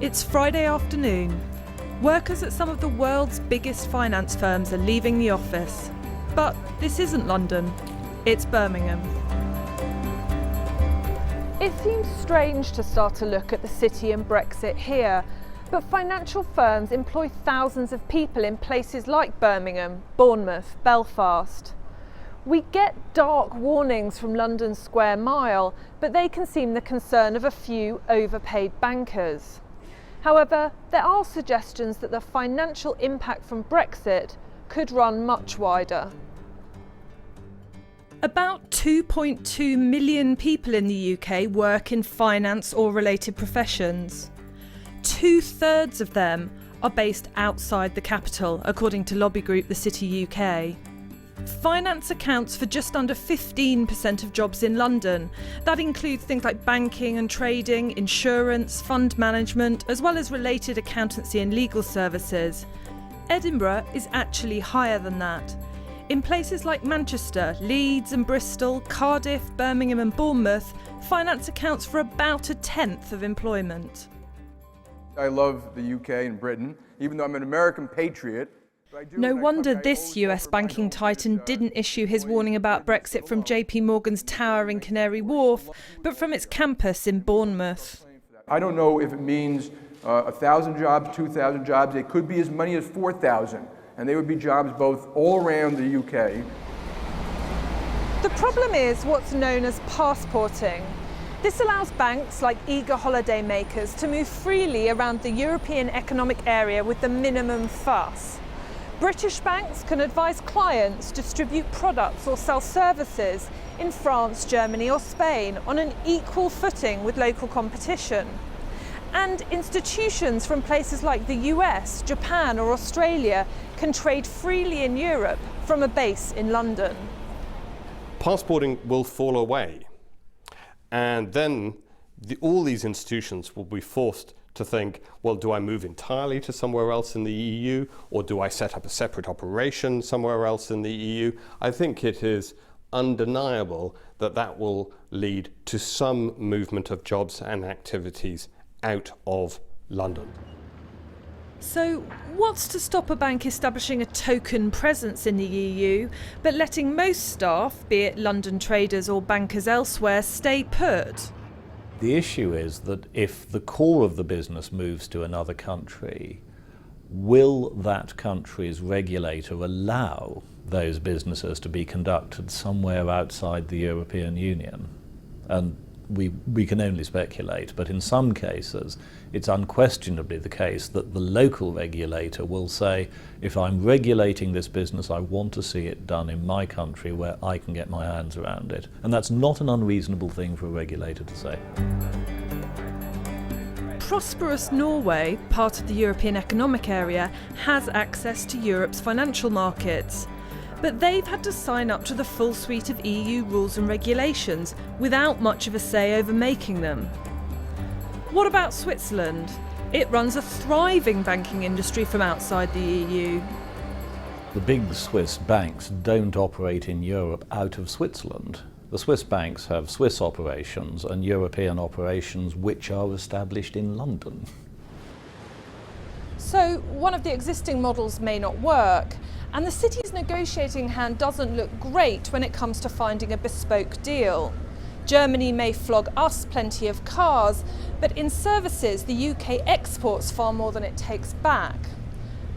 It's Friday afternoon. Workers at some of the world's biggest finance firms are leaving the office. But this isn't London, it's Birmingham. It seems strange to start to look at the city and Brexit here, but financial firms employ thousands of people in places like Birmingham, Bournemouth, Belfast. We get dark warnings from London's Square Mile, but they can seem the concern of a few overpaid bankers. However, there are suggestions that the financial impact from Brexit could run much wider. About 2.2 million people in the UK work in finance or related professions. 2/3 of them are based outside the capital, according to lobby group The City UK. Finance accounts for just under 15% of jobs in London. That includes things like banking and trading, insurance, fund management, as well as related accountancy and legal services. Edinburgh is actually higher than that. In places like Manchester, Leeds and Bristol, Cardiff, Birmingham and Bournemouth, finance accounts for about 1/10 of employment. I love the UK and Britain, even though I'm an American patriot. No wonder this US banking titan didn't issue his warning about Brexit from JPMorgan's tower in Canary Wharf, but from its campus in Bournemouth. I don't know if it means 1,000 jobs, 2,000 jobs. It could be as many as 4,000, and they would be jobs both all around the UK. The problem is what's known as passporting. This allows banks like eager holidaymakers to move freely around the European Economic Area with the minimum fuss. British banks can advise clients distribute products or sell services in France, Germany or Spain on an equal footing with local competition. And institutions from places like the US, Japan or Australia can trade freely in Europe from a base in London. Passporting will fall away, and then all these institutions will be forced to think, well, do I move entirely to somewhere else in the EU, or do I set up a separate operation somewhere else in the EU? I think it is undeniable that that will lead to some movement of jobs and activities out of London. So what's to stop a bank establishing a token presence in the EU, but letting most staff, be it London traders or bankers elsewhere, stay put? The issue is that if the core of the business moves to another country, will that country's regulator allow those businesses to be conducted somewhere outside the European Union? And we can only speculate, but in some cases it's unquestionably the case that the local regulator will say, if I'm regulating this business, I want to see it done in my country where I can get my hands around it. And that's not an unreasonable thing for a regulator to say. Prosperous Norway, part of the European Economic Area, has access to Europe's financial markets. But they've had to sign up to the full suite of EU rules and regulations without much of a say over making them. What about Switzerland? It runs a thriving banking industry from outside the EU. The big Swiss banks don't operate in Europe out of Switzerland. The Swiss banks have Swiss operations and European operations which are established in London. So one of the existing models may not work, and the city's negotiating hand doesn't look great when it comes to finding a bespoke deal. Germany may flog us plenty of cars, but in services the UK exports far more than it takes back.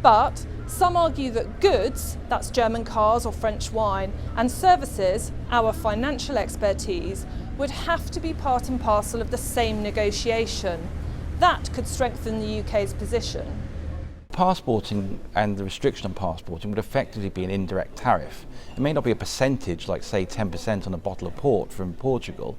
But some argue that goods, that's German cars or French wine, and services, our financial expertise, would have to be part and parcel of the same negotiation. That could strengthen the UK's position. Passporting and the restriction on passporting would effectively be an indirect tariff. It may not be a percentage, like say 10% on a bottle of port from Portugal,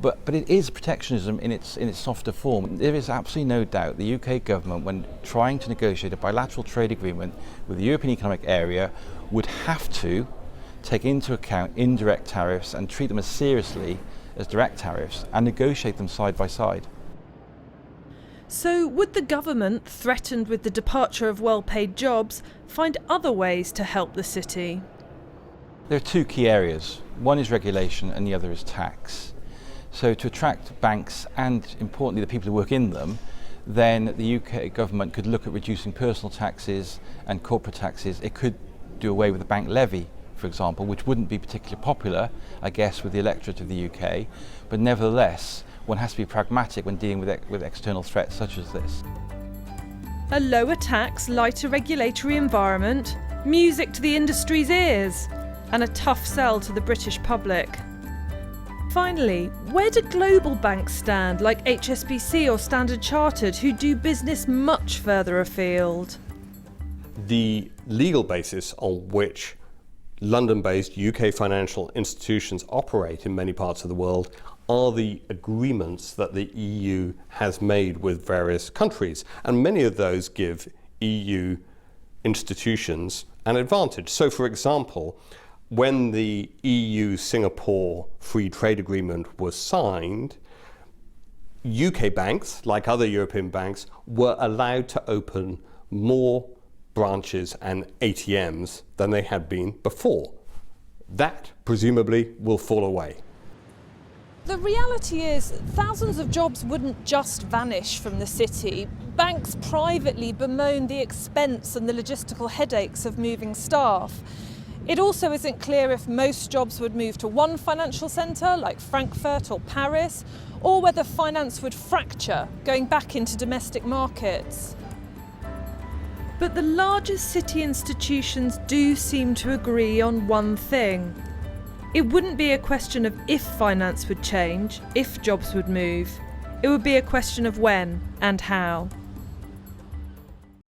but it is protectionism in its softer form. There is absolutely no doubt the UK government, when trying to negotiate a bilateral trade agreement with the European Economic Area, would have to take into account indirect tariffs and treat them as seriously as direct tariffs and negotiate them side by side. So would the government, threatened with the departure of well-paid jobs, find other ways to help the city? There are two key areas. One is regulation and the other is tax. So to attract banks and, importantly, the people who work in them, then the UK government could look at reducing personal taxes and corporate taxes. It could do away with the bank levy, for example, which wouldn't be particularly popular, I guess, with the electorate of the UK, but nevertheless, one has to be pragmatic when dealing with external threats such as this. A lower tax, lighter regulatory environment, music to the industry's ears, and a tough sell to the British public. Finally, where do global banks stand, like HSBC or Standard Chartered, who do business much further afield? The legal basis on which London-based UK financial institutions operate in many parts of the world are the agreements that the EU has made with various countries, and many of those give EU institutions an advantage. So, for example, when the EU-Singapore Free Trade Agreement was signed, UK banks, like other European banks, were allowed to open more branches and ATMs than they had been before. That, presumably, will fall away. The reality is, thousands of jobs wouldn't just vanish from the city. Banks privately bemoan the expense and the logistical headaches of moving staff. It also isn't clear if most jobs would move to one financial centre, like Frankfurt or Paris, or whether finance would fracture, going back into domestic markets. But the largest city institutions do seem to agree on one thing. It wouldn't be a question of if finance would change, if jobs would move. It would be a question of when and how.